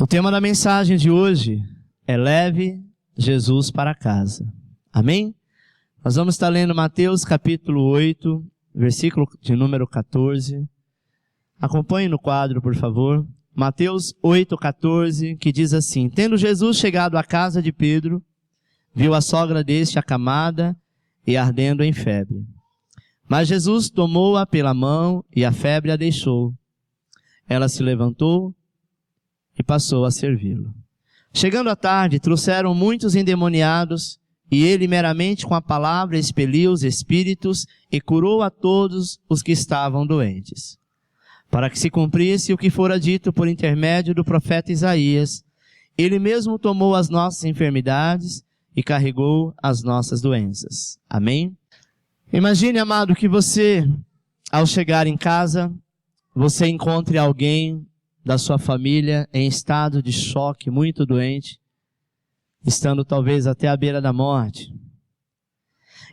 O tema da mensagem de hoje é leve Jesus para casa. Amém? Nós vamos estar lendo Mateus capítulo 8, versículo de número 14. Acompanhe no quadro, por favor. Mateus 8, 14, que diz assim: Tendo Jesus chegado à casa de Pedro, viu a sogra deste acamada e ardendo em febre. Mas Jesus tomou-a pela mão e a febre a deixou. Ela se levantou e passou a servi-lo. Chegando à tarde, trouxeram muitos endemoniados, e ele meramente com a palavra expeliu os espíritos e curou a todos os que estavam doentes. Para que se cumprisse o que fora dito por intermédio do profeta Isaías, ele mesmo tomou as nossas enfermidades e carregou as nossas doenças. Amém? Imagine, amado, que você, ao chegar em casa, você encontre alguém da sua família em estado de choque, muito doente, estando talvez até à beira da morte.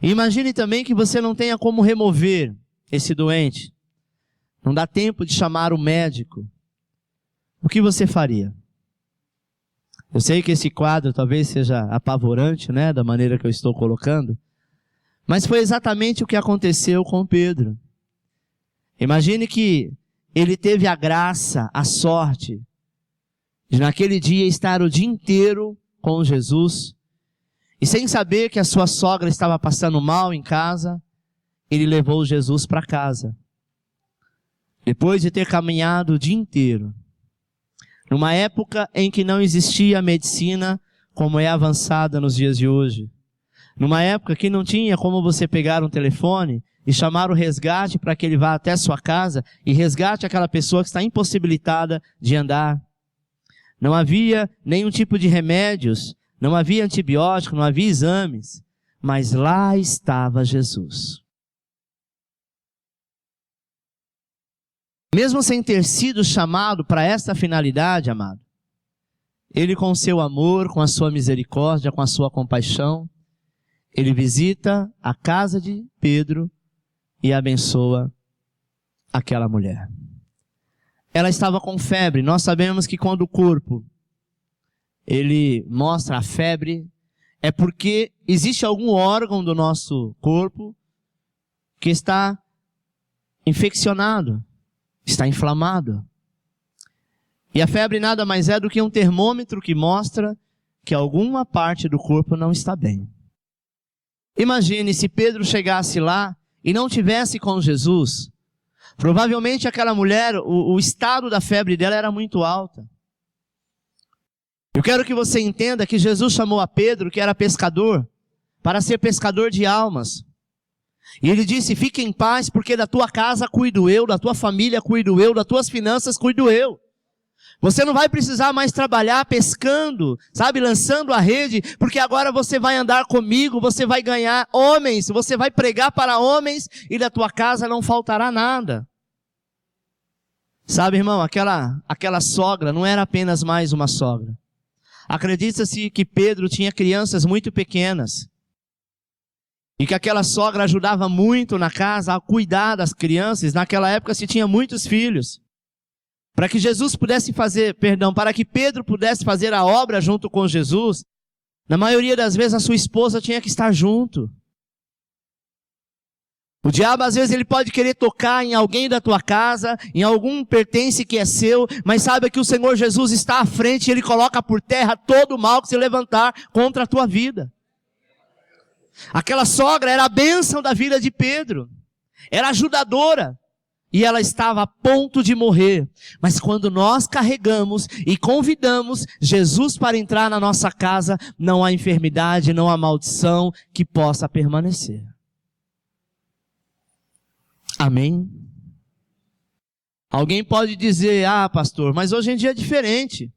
E imagine também que você não tenha como remover esse doente. Não dá tempo de chamar o médico. O que você faria? Eu sei que esse quadro talvez seja apavorante, né, da maneira que eu estou colocando, mas foi exatamente o que aconteceu com Pedro. Imagine que ele teve a graça, a sorte, de naquele dia estar o dia inteiro com Jesus, e sem saber que a sua sogra estava passando mal em casa, ele levou Jesus para casa. Depois de ter caminhado o dia inteiro, numa época em que não existia a medicina como é avançada nos dias de hoje, numa época que não tinha como você pegar um telefone e chamar o resgate para que ele vá até a sua casa e resgate aquela pessoa que está impossibilitada de andar. Não havia nenhum tipo de remédios, não havia antibiótico, não havia exames, mas lá estava Jesus. Mesmo sem ter sido chamado para esta finalidade, amado, ele com seu amor, com a sua misericórdia, com a sua compaixão, ele visita a casa de Pedro e abençoa aquela mulher. Ela estava com febre. Nós sabemos que quando o corpo ele mostra a febre, é porque existe algum órgão do nosso corpo que está infeccionado, está inflamado. E a febre nada mais é do que um termômetro que mostra que alguma parte do corpo não está bem. Imagine se Pedro chegasse lá e não tivesse com Jesus. Provavelmente aquela mulher, o estado da febre dela era muito alta. Eu quero que você entenda que Jesus chamou a Pedro, que era pescador, para ser pescador de almas. E ele disse: fique em paz, porque da tua casa cuido eu, da tua família cuido eu, das tuas finanças cuido eu. Você não vai precisar mais trabalhar pescando, sabe, lançando a rede, porque agora você vai andar comigo, você vai ganhar homens, você vai pregar para homens e da tua casa não faltará nada. Sabe, irmão, aquela sogra não era apenas mais uma sogra. Acredita-se que Pedro tinha crianças muito pequenas e que aquela sogra ajudava muito na casa a cuidar das crianças. Naquela época se tinha muitos filhos. Para que para que Pedro pudesse fazer a obra junto com Jesus, na maioria das vezes a sua esposa tinha que estar junto. O diabo às vezes ele pode querer tocar em alguém da tua casa, em algum pertence que é seu, mas saiba que o Senhor Jesus está à frente e Ele coloca por terra todo o mal que se levantar contra a tua vida. Aquela sogra era a bênção da vida de Pedro, era ajudadora. E ela estava a ponto de morrer. Mas quando nós carregamos e convidamos Jesus para entrar na nossa casa, não há enfermidade, não há maldição que possa permanecer. Amém? Alguém pode dizer: ah, pastor, mas hoje em dia é diferente.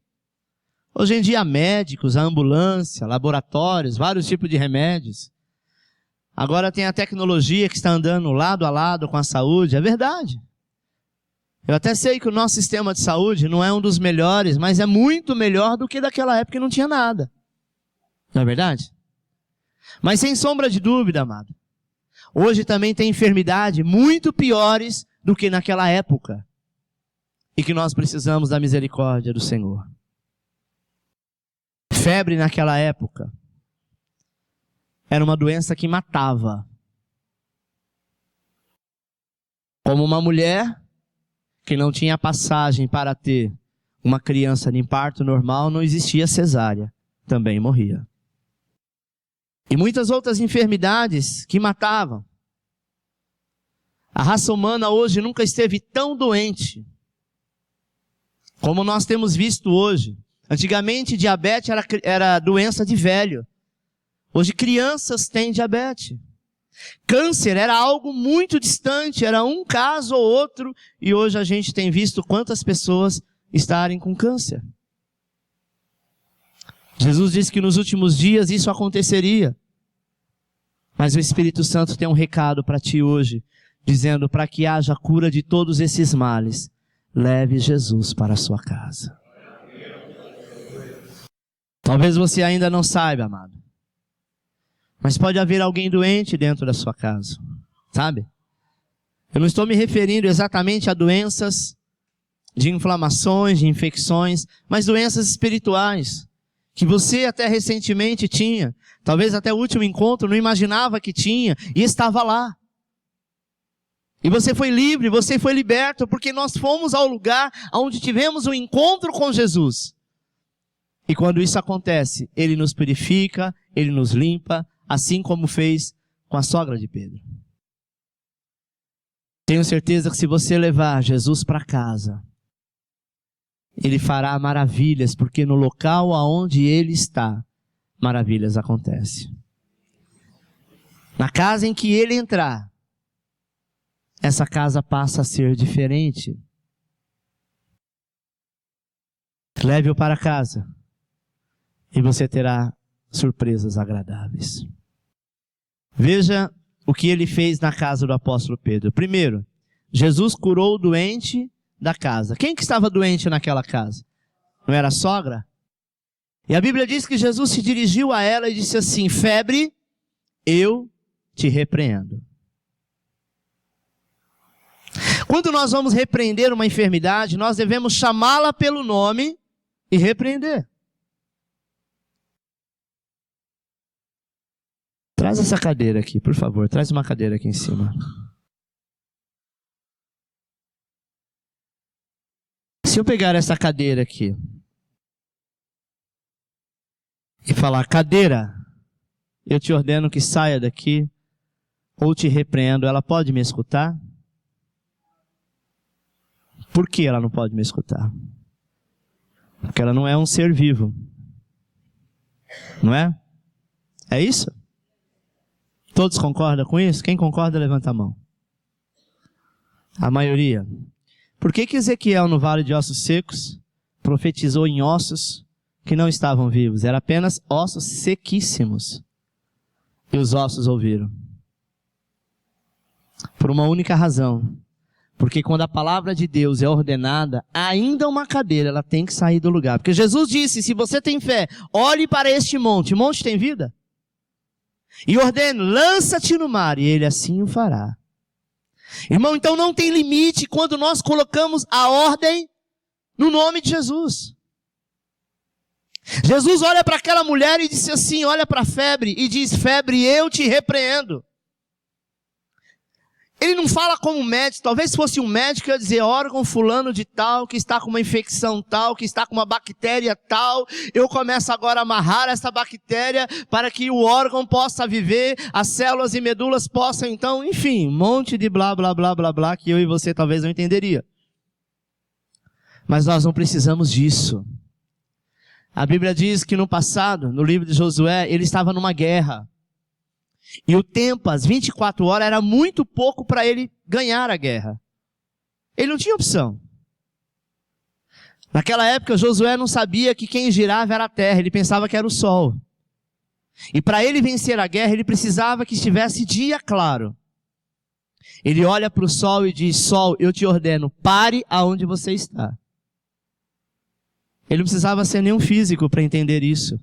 Hoje em dia há médicos, há ambulância, laboratórios, vários tipos de remédios. Agora tem a tecnologia que está andando lado a lado com a saúde. É verdade. Eu até sei que o nosso sistema de saúde não é um dos melhores, mas é muito melhor do que daquela época que não tinha nada. Não é verdade? Mas sem sombra de dúvida, amado, hoje também tem enfermidade muito piores do que naquela época. E que nós precisamos da misericórdia do Senhor. Febre naquela época era uma doença que matava. Como uma mulher que não tinha passagem para ter uma criança em parto normal, não existia cesárea, também morria. E muitas outras enfermidades que matavam. A raça humana hoje nunca esteve tão doente como nós temos visto hoje. Antigamente, diabetes era doença de velho. Hoje, crianças têm diabetes. Câncer era algo muito distante, era um caso ou outro, e hoje a gente tem visto quantas pessoas estarem com câncer. Jesus disse que nos últimos dias isso aconteceria. Mas o Espírito Santo tem um recado para ti hoje, dizendo: para que haja cura de todos esses males, leve Jesus para a sua casa. Talvez você ainda não saiba, amado, mas pode haver alguém doente dentro da sua casa, sabe? Eu não estou me referindo exatamente a doenças de inflamações, de infecções, mas doenças espirituais, que você até recentemente tinha, talvez até o último encontro não imaginava que tinha, e estava lá. E você foi livre, você foi liberto, porque nós fomos ao lugar onde tivemos um encontro com Jesus. E quando isso acontece, Ele nos purifica, Ele nos limpa, assim como fez com a sogra de Pedro. Tenho certeza que se você levar Jesus para casa, Ele fará maravilhas, porque no local aonde Ele está, maravilhas acontecem. Na casa em que Ele entrar, essa casa passa a ser diferente. Leve-o para casa e você terá surpresas agradáveis. Veja o que ele fez na casa do apóstolo Pedro. Primeiro, Jesus curou o doente da casa. Quem que estava doente naquela casa? Não era a sogra? E a Bíblia diz que Jesus se dirigiu a ela e disse assim: febre, eu te repreendo. Quando nós vamos repreender uma enfermidade, nós devemos chamá-la pelo nome e repreender. Traz essa cadeira aqui, por favor. Traz uma cadeira aqui em cima. Se eu pegar essa cadeira aqui e falar: cadeira, eu te ordeno que saia daqui, ou te repreendo, ela pode me escutar? Por que ela não pode me escutar? Porque ela não é um ser vivo. Não é? É isso? Todos concordam com isso? Quem concorda, levanta a mão. A maioria. Por que Ezequiel, no vale de ossos secos, profetizou em ossos que não estavam vivos? Era apenas ossos sequíssimos. E os ossos ouviram. Por uma única razão. Porque quando a palavra de Deus é ordenada, ainda uma cadeira, ela tem que sair do lugar. Porque Jesus disse: se você tem fé, olhe para este monte. O monte tem vida? E ordeno: lança-te no mar, e ele assim o fará. Irmão, então não tem limite quando nós colocamos a ordem no nome de Jesus. Jesus olha para aquela mulher e disse assim, olha para a febre, e diz: febre, eu te repreendo. Ele não fala como médico. Talvez fosse um médico, ia dizer: órgão fulano de tal, que está com uma infecção tal, que está com uma bactéria tal, eu começo agora a amarrar essa bactéria para que o órgão possa viver, as células e medulas possam então, enfim, um monte de blá, blá, blá, blá, blá, que eu e você talvez não entenderia. Mas nós não precisamos disso. A Bíblia diz que no passado, no livro de Josué, ele estava numa guerra. E o tempo, as 24 horas, era muito pouco para ele ganhar a guerra. Ele não tinha opção. Naquela época, Josué não sabia que quem girava era a terra, ele pensava que era o sol. E para ele vencer a guerra, ele precisava que estivesse dia claro. Ele olha para o sol e diz: sol, eu te ordeno, pare aonde você está. Ele não precisava ser nenhum físico para entender isso.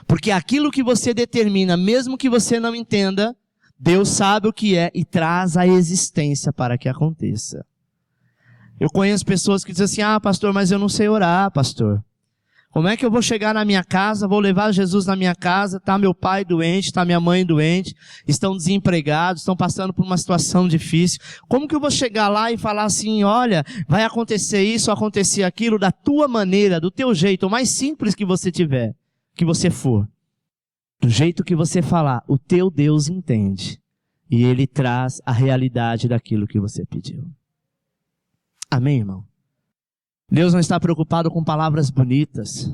Porque aquilo que você determina, mesmo que você não entenda, Deus sabe o que é e traz a existência para que aconteça. Eu conheço pessoas que dizem assim: ah, pastor, mas eu não sei orar, pastor. Como é que eu vou chegar na minha casa, vou levar Jesus na minha casa, tá meu pai doente, tá minha mãe doente, estão desempregados, estão passando por uma situação difícil. Como que eu vou chegar lá e falar assim, olha, vai acontecer isso, acontecer aquilo, da tua maneira, do teu jeito, o mais simples que você tiver, que você for. Do jeito que você falar, o teu Deus entende. E Ele traz a realidade daquilo que você pediu. Amém, irmão? Deus não está preocupado com palavras bonitas.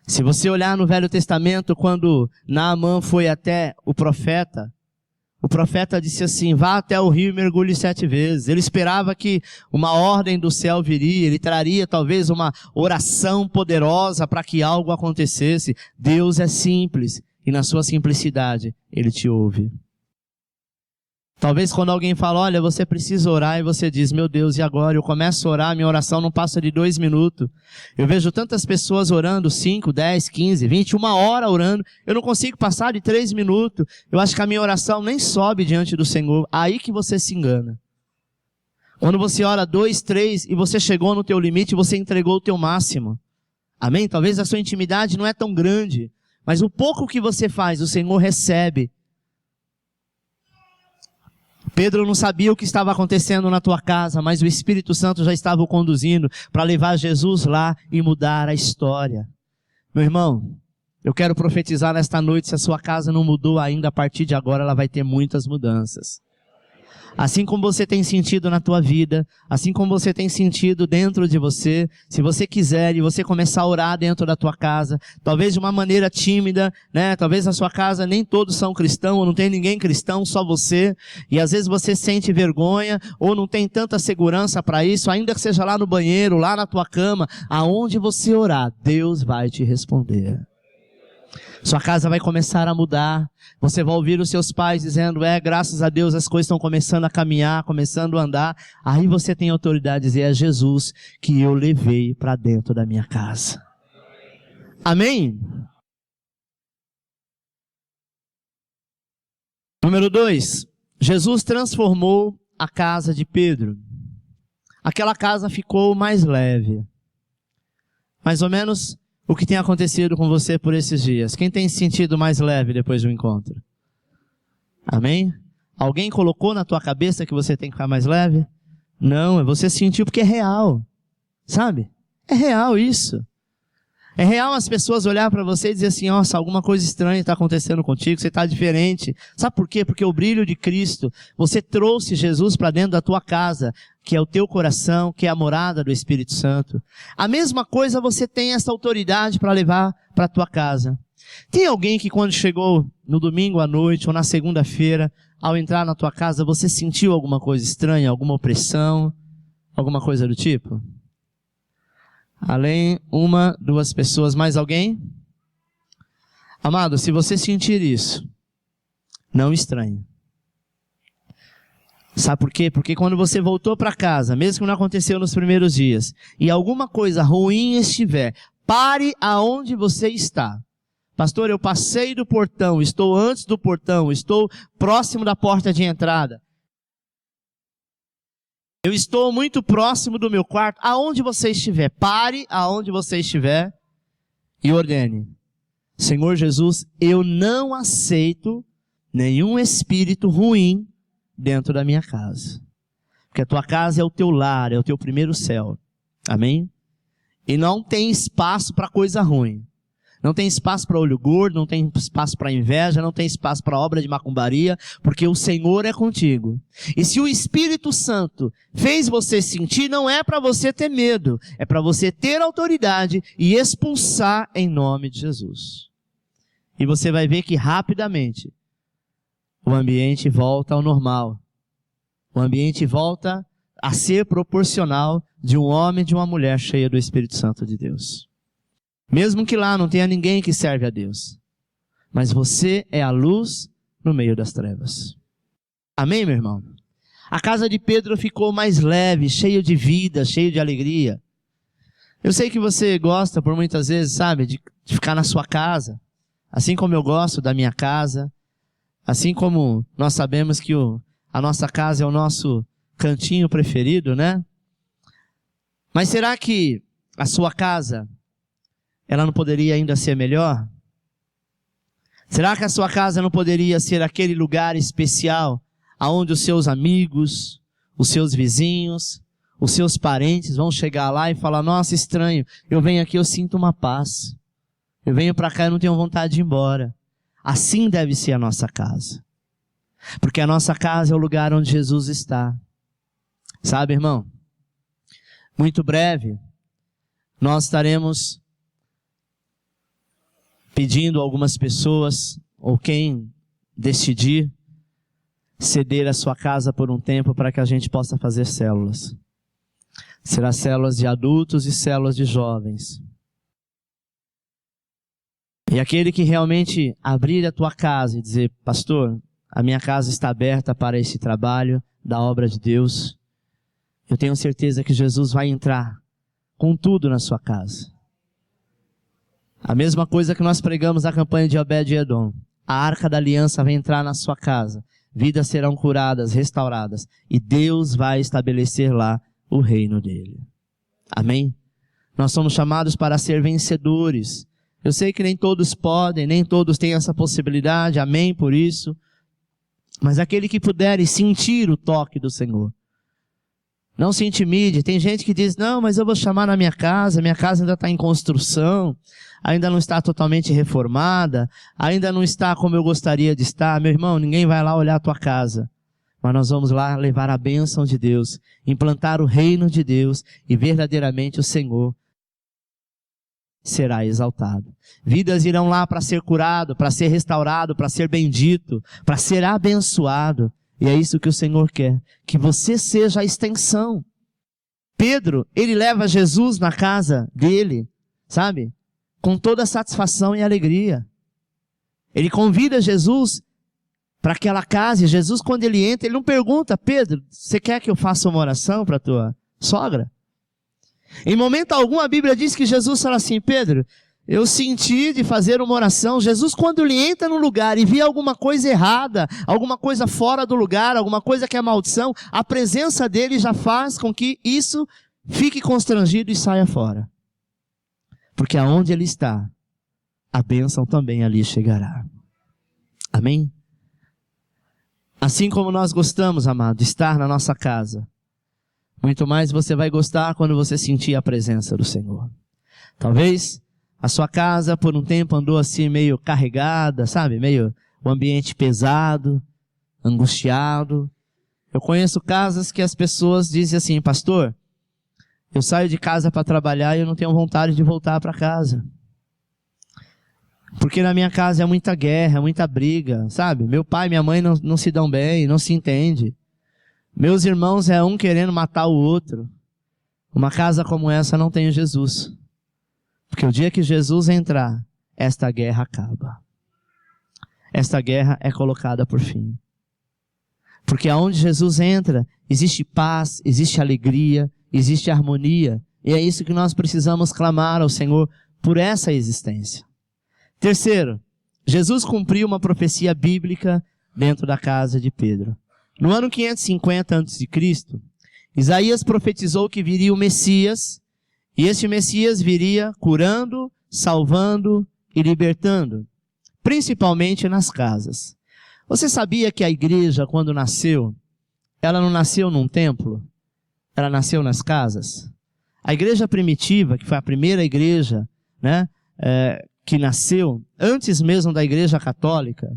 Se você olhar no Velho Testamento, quando Naamã foi até o profeta disse assim, vá até o rio e mergulhe 7 vezes. Ele esperava que uma ordem do céu viria, ele traria talvez uma oração poderosa para que algo acontecesse. Deus é simples e na sua simplicidade Ele te ouve. Talvez quando alguém fala, olha, você precisa orar, e você diz, meu Deus, e agora? Eu começo a orar, minha oração não passa de 2 minutos. Eu vejo tantas pessoas orando 5, 10, 15, 20, 1 hora orando, eu não consigo passar de 3 minutos. Eu acho que a minha oração nem sobe diante do Senhor. Aí que você se engana. Quando você ora 2, 3 e você chegou no teu limite, você entregou o teu máximo. Amém? Talvez a sua intimidade não é tão grande, mas o pouco que você faz, o Senhor recebe. Pedro não sabia o que estava acontecendo na tua casa, mas o Espírito Santo já estava o conduzindo para levar Jesus lá e mudar a história. Meu irmão, eu quero profetizar nesta noite, se a sua casa não mudou ainda, a partir de agora ela vai ter muitas mudanças. Assim como você tem sentido na tua vida, assim como você tem sentido dentro de você, se você quiser e você começar a orar dentro da tua casa, talvez de uma maneira tímida, né? Talvez na sua casa nem todos são cristãos, ou não tem ninguém cristão, só você, e às vezes você sente vergonha, ou não tem tanta segurança para isso, ainda que seja lá no banheiro, lá na tua cama, aonde você orar, Deus vai te responder. Sua casa vai começar a mudar. Você vai ouvir os seus pais dizendo, graças a Deus as coisas estão começando a caminhar, começando a andar. Aí você tem autoridade de dizer, é Jesus que eu levei para dentro da minha casa. Amém? Número 2. Jesus transformou a casa de Pedro. Aquela casa ficou mais leve. Mais ou menos o que tem acontecido com você por esses dias. Quem tem se sentido mais leve depois do encontro? Amém? Alguém colocou na tua cabeça que você tem que ficar mais leve? Não, você sentiu porque é real. Sabe? É real isso. É real as pessoas olhar para você e dizer assim, nossa, alguma coisa estranha está acontecendo contigo, você está diferente. Sabe por quê? Porque o brilho de Cristo, você trouxe Jesus para dentro da tua casa, que é o teu coração, que é a morada do Espírito Santo. A mesma coisa você tem essa autoridade para levar para a tua casa. Tem alguém que quando chegou no domingo à noite ou na segunda-feira, ao entrar na tua casa, você sentiu alguma coisa estranha, alguma opressão, alguma coisa do tipo? Além, 1, 2 pessoas, mais alguém? Amado, se você sentir isso, não estranhe. Sabe por quê? Porque quando você voltou para casa, mesmo que não aconteceu nos primeiros dias, e alguma coisa ruim estiver, pare aonde você está. Pastor, eu passei do portão, estou antes do portão, estou próximo da porta de entrada. Eu estou muito próximo do meu quarto. Aonde você estiver, pare aonde você estiver e ordene. Senhor Jesus, eu não aceito nenhum espírito ruim dentro da minha casa. Porque a tua casa é o teu lar, é o teu primeiro céu. Amém? E não tem espaço para coisa ruim. Não tem espaço para olho gordo, não tem espaço para inveja, não tem espaço para obra de macumbaria, porque o Senhor é contigo. E se o Espírito Santo fez você sentir, não é para você ter medo, é para você ter autoridade e expulsar em nome de Jesus. E você vai ver que rapidamente o ambiente volta ao normal. O ambiente volta a ser proporcional de um homem e de uma mulher cheia do Espírito Santo de Deus. Mesmo que lá não tenha ninguém que serve a Deus. Mas você é a luz no meio das trevas. Amém, meu irmão? A casa de Pedro ficou mais leve, cheio de vida, cheio de alegria. Eu sei que você gosta, por muitas vezes, sabe, de ficar na sua casa. Assim como eu gosto da minha casa. Assim como nós sabemos que a nossa casa é o nosso cantinho preferido, né? Mas será que a sua casa ela não poderia ainda ser melhor? Será que a sua casa não poderia ser aquele lugar especial aonde os seus amigos, os seus vizinhos, os seus parentes vão chegar lá e falar: nossa, estranho, eu venho aqui, eu sinto uma paz. Eu venho para cá e não tenho vontade de ir embora. Assim deve ser a nossa casa. Porque a nossa casa é o lugar onde Jesus está. Sabe, irmão? Muito breve, nós estaremos pedindo a algumas pessoas, ou quem decidir, ceder a sua casa por um tempo para que a gente possa fazer células. Será células de adultos e células de jovens. E aquele que realmente abrir a tua casa e dizer: pastor, a minha casa está aberta para esse trabalho da obra de Deus, eu tenho certeza que Jesus vai entrar com tudo na sua casa. A mesma coisa que nós pregamos na campanha de Obed-Edom. A arca da aliança vai entrar na sua casa. Vidas serão curadas, restauradas. E Deus vai estabelecer lá o reino dele. Amém? Nós somos chamados para ser vencedores. Eu sei que nem todos podem, nem todos têm essa possibilidade. Amém por isso. Mas aquele que puder sentir o toque do Senhor, não se intimide. Tem gente que diz: não, mas eu vou chamar na minha casa ainda está em construção, ainda não está totalmente reformada, ainda não está como eu gostaria de estar. Meu irmão, ninguém vai lá olhar a tua casa, mas nós vamos lá levar a bênção de Deus, implantar o reino de Deus, e verdadeiramente o Senhor será exaltado. Vidas irão lá para ser curado, para ser restaurado, para ser bendito, para ser abençoado. E é isso que o Senhor quer, que você seja a extensão. Pedro, ele leva Jesus na casa dele, sabe? Com toda a satisfação e alegria. Ele convida Jesus para aquela casa, e Jesus, quando ele entra, ele não pergunta: Pedro, você quer que eu faça uma oração para a tua sogra? Em momento algum a Bíblia diz que Jesus fala assim: Pedro, eu senti de fazer uma oração. Jesus, quando ele entra no lugar e vê alguma coisa errada, alguma coisa fora do lugar, alguma coisa que é maldição, a presença dele já faz com que isso fique constrangido e saia fora. Porque aonde ele está, a bênção também ali chegará. Amém? Assim como nós gostamos, amado, de estar na nossa casa, muito mais você vai gostar quando você sentir a presença do Senhor. Talvez a sua casa por um tempo andou assim meio carregada, sabe? Meio o ambiente pesado, angustiado. Eu conheço casas que as pessoas dizem assim: pastor, eu saio de casa para trabalhar e eu não tenho vontade de voltar para casa. Porque na minha casa é muita guerra, muita briga, sabe? Meu pai e minha mãe não se dão bem, não se entendem. Meus irmãos é um querendo matar o outro. Uma casa como essa não tem Jesus. Porque o dia que Jesus entrar, esta guerra acaba. Esta guerra é colocada por fim. Porque aonde Jesus entra, existe paz, existe alegria, existe harmonia. E é isso que nós precisamos clamar ao Senhor por essa existência. Terceiro, Jesus cumpriu uma profecia bíblica dentro da casa de Pedro. No ano 550 a.C., Isaías profetizou que viria o Messias, e este Messias viria curando, salvando e libertando, principalmente nas casas. Você sabia que a igreja, quando nasceu, ela não nasceu num templo? Ela nasceu nas casas? A igreja primitiva, que foi a primeira igreja, né, que nasceu antes mesmo da igreja católica,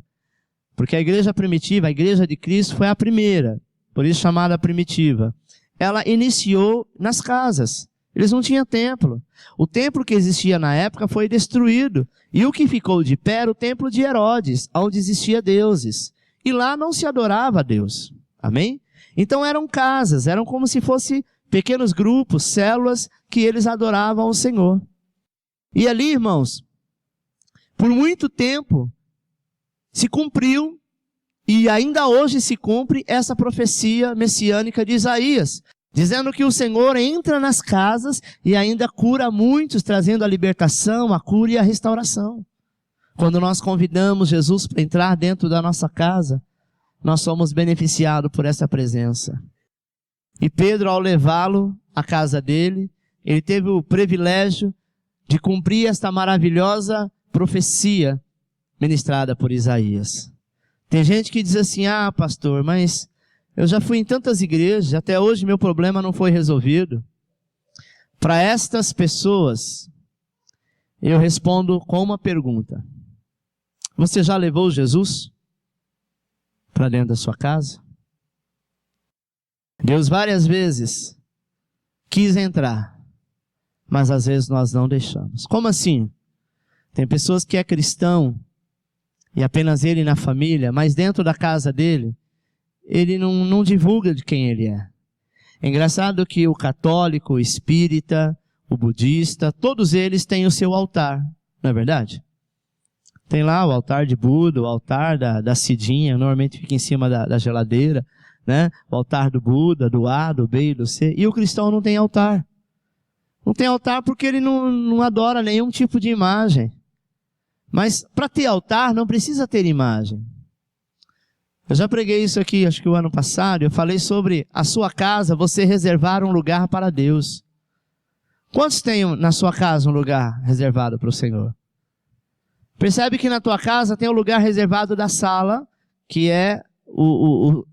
porque a igreja primitiva, a igreja de Cristo, foi a primeira, por isso chamada primitiva. Ela iniciou nas casas. Eles não tinham templo. O templo que existia na época foi destruído. E o que ficou de pé era o templo de Herodes, onde existia deuses. E lá não se adorava a Deus. Amém? Então eram casas, eram como se fossem pequenos grupos, células, que eles adoravam ao Senhor. E ali, irmãos, por muito tempo, se cumpriu, e ainda hoje se cumpre, essa profecia messiânica de Isaías, dizendo que o Senhor entra nas casas e ainda cura muitos, trazendo a libertação, a cura e a restauração. Quando nós convidamos Jesus para entrar dentro da nossa casa, nós somos beneficiados por essa presença. E Pedro, ao levá-lo à casa dele, ele teve o privilégio de cumprir esta maravilhosa profecia ministrada por Isaías. Tem gente que diz assim, pastor, mas eu já fui em tantas igrejas, até hoje meu problema não foi resolvido. Para estas pessoas, eu respondo com uma pergunta. Você já levou Jesus para dentro da sua casa? Deus várias vezes quis entrar, mas às vezes nós não deixamos. Como assim? Tem pessoas que é cristão, e apenas ele na família, mas dentro da casa dele, ele não divulga de quem ele é. É engraçado que o católico, o espírita, o budista, todos eles têm o seu altar, não é verdade? Tem lá o altar de Buda, o altar da Cidinha, normalmente fica em cima da geladeira, né? O altar do Buda, do A, do B e do C. E o cristão não tem altar. Não tem altar porque ele não adora nenhum tipo de imagem. Mas para ter altar não precisa ter imagem. Eu já preguei isso aqui, acho que o ano passado, eu falei sobre a sua casa, você reservar um lugar para Deus. Quantos tem na sua casa um lugar reservado para o Senhor? Percebe que na tua casa tem o lugar reservado da sala, que é o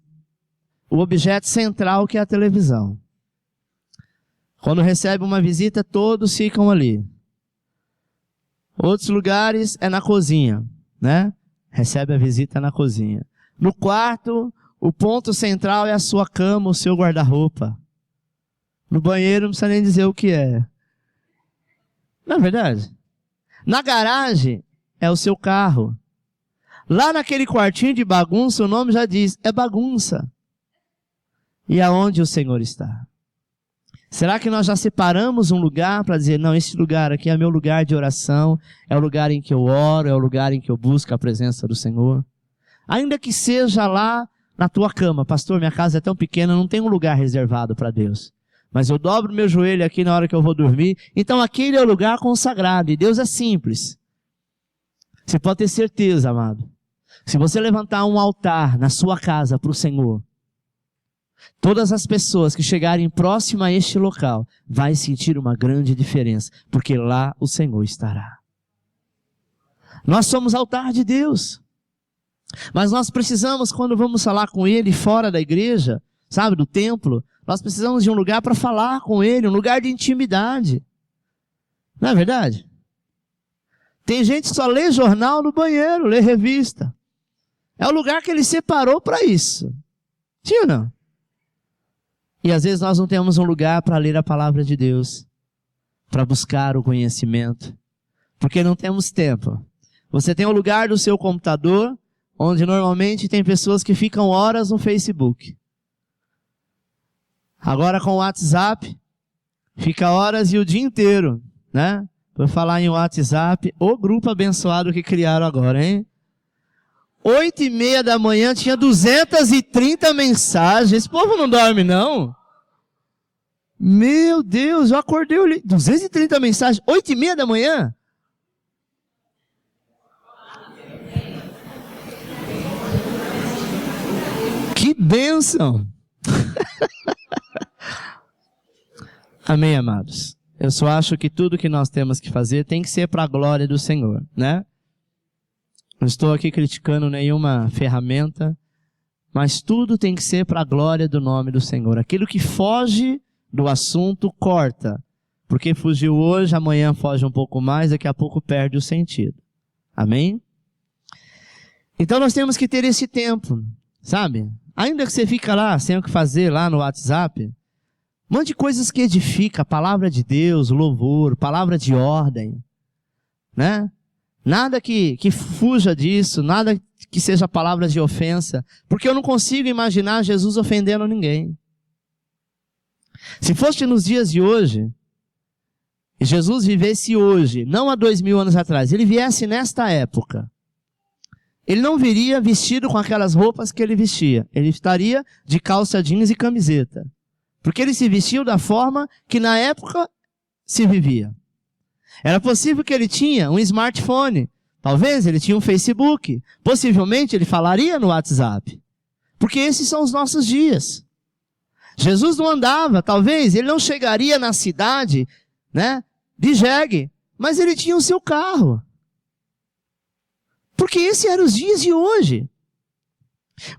objeto central, que é a televisão. Quando recebe uma visita, todos ficam ali. Outros lugares é na cozinha, né? Recebe a visita na cozinha. No quarto, o ponto central é a sua cama, o seu guarda-roupa. No banheiro não precisa nem dizer o que é. Não é verdade? Na garagem é o seu carro. Lá naquele quartinho de bagunça, o nome já diz, é bagunça. E aonde o Senhor está? Será que nós já separamos um lugar para dizer, não, esse lugar aqui é meu lugar de oração, é o lugar em que eu oro, é o lugar em que eu busco a presença do Senhor? Ainda que seja lá na tua cama, pastor, minha casa é tão pequena, não tem um lugar reservado para Deus. Mas eu dobro meu joelho aqui na hora que eu vou dormir, então aquele é o lugar consagrado, e Deus é simples. Você pode ter certeza, amado, se você levantar um altar na sua casa para o Senhor, todas as pessoas que chegarem próximo a este local vai sentir uma grande diferença, porque lá o Senhor estará. Nós somos altar de Deus, mas nós precisamos, quando vamos falar com Ele fora da igreja, sabe, do templo, nós precisamos de um lugar para falar com Ele, um lugar de intimidade. Não é verdade? Tem gente que só lê jornal no banheiro, lê revista. É o lugar que Ele separou para isso. Sim ou não? E às vezes nós não temos um lugar para ler a palavra de Deus, para buscar o conhecimento, porque não temos tempo. Você tem o lugar do seu computador, onde normalmente tem pessoas que ficam horas no Facebook. Agora com o WhatsApp, fica horas e o dia inteiro, né? Por falar em WhatsApp, o grupo abençoado que criaram agora, hein? 8:30 da manhã tinha 230 mensagens. Esse povo não dorme, não? Meu Deus, eu acordei, eu li 230 mensagens, 8:30 da manhã? Que bênção! Amém, amados? Eu só acho que tudo que nós temos que fazer tem que ser para a glória do Senhor, né? Não estou aqui criticando nenhuma ferramenta, mas tudo tem que ser para a glória do nome do Senhor. Aquilo que foge do assunto, corta. Porque fugiu hoje, amanhã foge um pouco mais, daqui a pouco perde o sentido. Amém? Então nós temos que ter esse tempo, sabe? Ainda que você fica lá, sem o que fazer, lá no WhatsApp, mande coisas que edificam, a palavra de Deus, louvor, palavra de ordem, né? Nada que fuja disso, nada que seja palavra de ofensa, porque eu não consigo imaginar Jesus ofendendo ninguém. Se fosse nos dias de hoje, e Jesus vivesse hoje, não há 2000 anos atrás, ele viesse nesta época, ele não viria vestido com aquelas roupas que ele vestia, ele estaria de calça jeans e camiseta, porque ele se vestiu da forma que na época se vivia. Era possível que ele tinha um smartphone, talvez ele tinha um Facebook, possivelmente ele falaria no WhatsApp, porque esses são os nossos dias. Jesus não andava, talvez ele não chegaria na cidade, né, de jegue, mas ele tinha o seu carro. Porque esses eram os dias de hoje.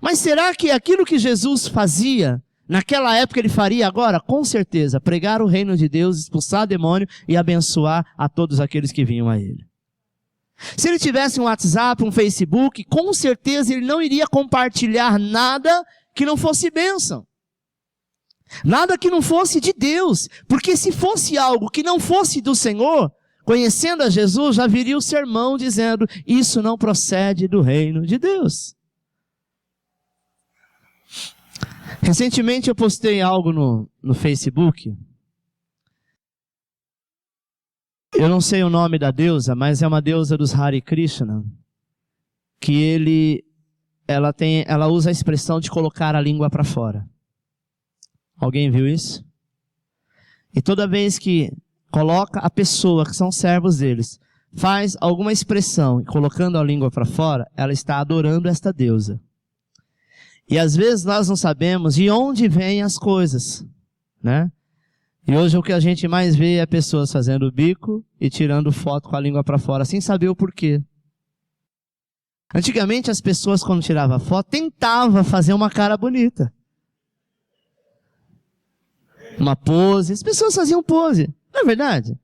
Mas será que aquilo que Jesus fazia, naquela época ele faria agora? Com certeza, pregar o reino de Deus, expulsar demônio e abençoar a todos aqueles que vinham a ele. Se ele tivesse um WhatsApp, um Facebook, com certeza ele não iria compartilhar nada que não fosse bênção. Nada que não fosse de Deus. Porque se fosse algo que não fosse do Senhor, conhecendo a Jesus, já viria o sermão dizendo, isso não procede do reino de Deus. Recentemente eu postei algo no Facebook. Eu não sei o nome da deusa, mas é uma deusa dos Hare Krishna, que ela usa a expressão de colocar a língua para fora. Alguém viu isso? E toda vez que coloca a pessoa, que são servos deles, faz alguma expressão, colocando a língua para fora, ela está adorando esta deusa. E às vezes nós não sabemos de onde vêm as coisas, né? E hoje o que a gente mais vê é pessoas fazendo bico e tirando foto com a língua para fora, sem saber o porquê. Antigamente as pessoas, quando tiravam foto, tentavam fazer uma cara bonita. Uma pose. As pessoas faziam pose. Não é verdade?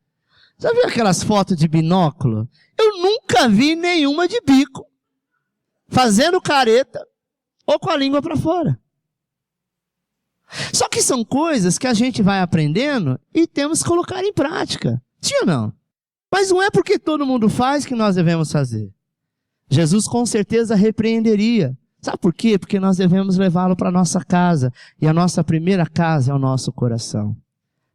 Já viu aquelas fotos de binóculo? Eu nunca vi nenhuma de bico, fazendo careta ou com a língua para fora. Só que são coisas que a gente vai aprendendo e temos que colocar em prática. Sim ou não? Mas não é porque todo mundo faz que nós devemos fazer. Jesus com certeza repreenderia. Sabe por quê? Porque nós devemos levá-lo para a nossa casa. E a nossa primeira casa é o nosso coração.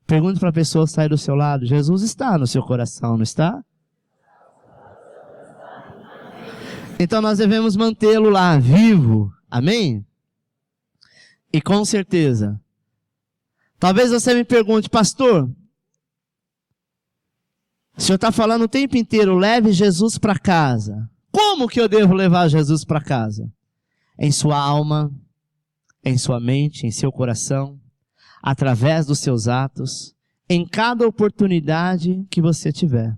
Pergunte para a pessoa que está aí do seu lado. Jesus está no seu coração, não está? Então nós devemos mantê-lo lá, vivo. Amém? E com certeza. Talvez você me pergunte, pastor, o senhor está falando o tempo inteiro, leve Jesus para casa. Como que eu devo levar Jesus para casa? Em sua alma, em sua mente, em seu coração, através dos seus atos, em cada oportunidade que você tiver.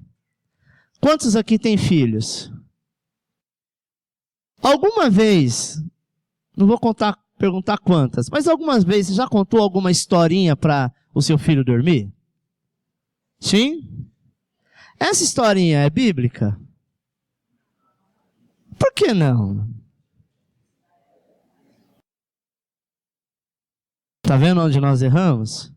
Quantos aqui têm filhos? Alguma vez, não vou perguntar quantas, mas algumas vezes você já contou alguma historinha para o seu filho dormir? Sim? Essa historinha é bíblica? Por que não? Está vendo onde nós erramos?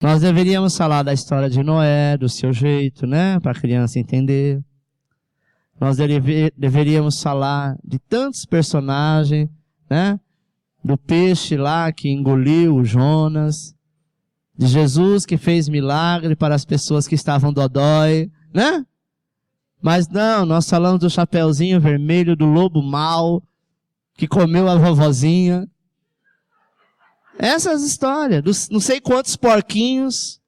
Nós deveríamos falar da história de Noé, do seu jeito, né? Para a criança entender. Nós deveríamos falar de tantos personagens, né? Do peixe lá que engoliu o Jonas. De Jesus que fez milagre para as pessoas que estavam dodói, né? Mas não, nós falamos do chapeuzinho vermelho, do lobo mau, que comeu a vovozinha. Essas histórias, dos não sei quantos porquinhos.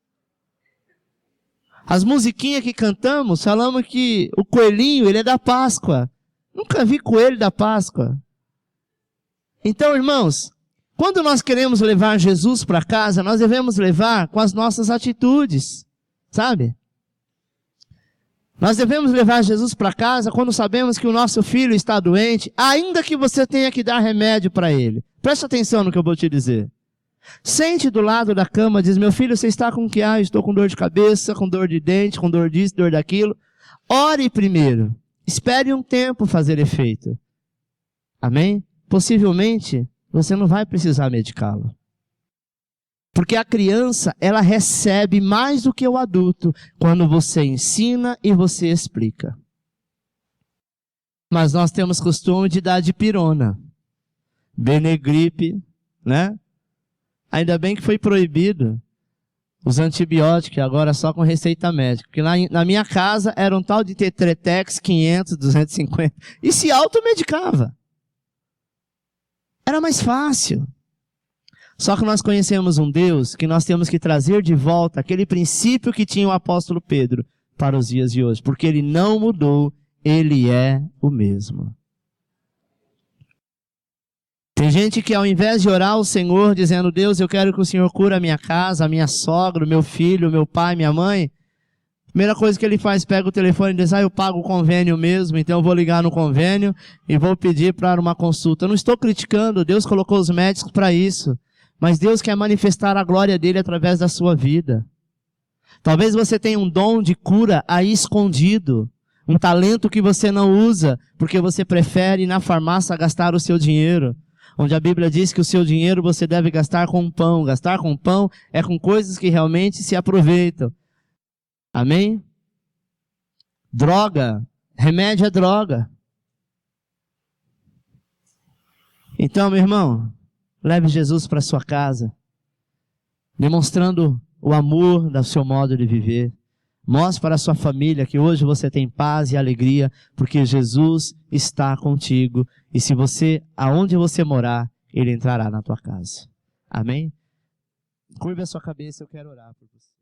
As musiquinhas que cantamos, falamos que o coelhinho, ele é da Páscoa. Nunca vi coelho da Páscoa. Então, irmãos, quando nós queremos levar Jesus para casa, nós devemos levar com as nossas atitudes, sabe? Nós devemos levar Jesus para casa quando sabemos que o nosso filho está doente, ainda que você tenha que dar remédio para ele. Preste atenção no que eu vou te dizer. Sente do lado da cama, diz, meu filho, você está com o que? Estou com dor de cabeça, com dor de dente, com dor disso, dor daquilo. Ore primeiro. Espere um tempo fazer efeito. Amém? Possivelmente, você não vai precisar medicá-lo. Porque a criança, ela recebe mais do que o adulto quando você ensina e você explica. Mas nós temos costume de dar dipirona, Benegripe, né? Ainda bem que foi proibido os antibióticos, agora só com receita médica. Porque na minha casa era um tal de Tetretex 500, 250. E se automedicava. Era mais fácil. Só que nós conhecemos um Deus que nós temos que trazer de volta aquele princípio que tinha o apóstolo Pedro para os dias de hoje. Porque ele não mudou, ele é o mesmo. Tem gente que ao invés de orar ao Senhor, dizendo, Deus, eu quero que o Senhor cure a minha casa, a minha sogra, o meu filho, o meu pai, minha mãe, Primeira coisa que ele faz, pega o telefone e diz, eu pago o convênio mesmo, então eu vou ligar no convênio e vou pedir para uma consulta. Eu não estou criticando, Deus colocou os médicos para isso. Mas Deus quer manifestar a glória dele através da sua vida. Talvez você tenha um dom de cura aí escondido. Um talento que você não usa, porque você prefere ir na farmácia gastar o seu dinheiro. Onde a Bíblia diz que o seu dinheiro você deve gastar com pão. Gastar com pão é com coisas que realmente se aproveitam. Amém? Droga. Remédio é droga. Então, meu irmão, leve Jesus para sua casa, demonstrando o amor do seu modo de viver. Mostre para a sua família que hoje você tem paz e alegria, porque Jesus está contigo. E se você, aonde você morar, Ele entrará na tua casa. Amém? Curve a sua cabeça, eu quero orar por você.